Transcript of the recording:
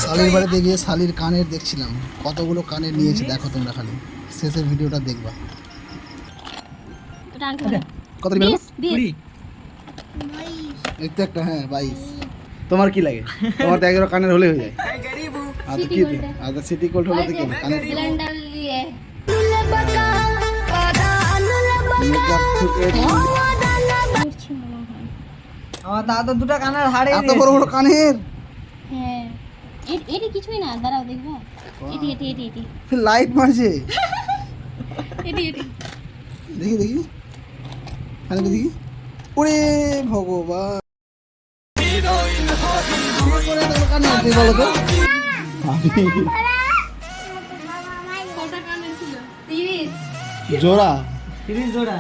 শালির বাড়িতে গিয়ে শালির কানের দেখছিলাম, কতগুলো কানের নিয়েছে দেখো তোমরা, খালি শেষের ভিডিওটা দেখবা। কত দিবে? এই তো একটা, হ্যাঁ 22। তোমার কি লাগে? তোমার তো 11 কানের হলে হয়ে যায়। আর কি আচ্ছা সিটি গোল্ড হলো তো কি কানের ব্লেন্ডার নিয়ে আমার দাদা দুটো কানের হাড়ে এত বড় বড় কানের। হ্যাঁ এটি কিছুই না, দাঁড়াও দেখবা। এটি লাইট মারছে। এটি দেখি দেখি কানে দেখি। ওরে ভগবান, কানে বলো তো। কটা কানের ছিল? 30 জোড়া 30 জোড়া।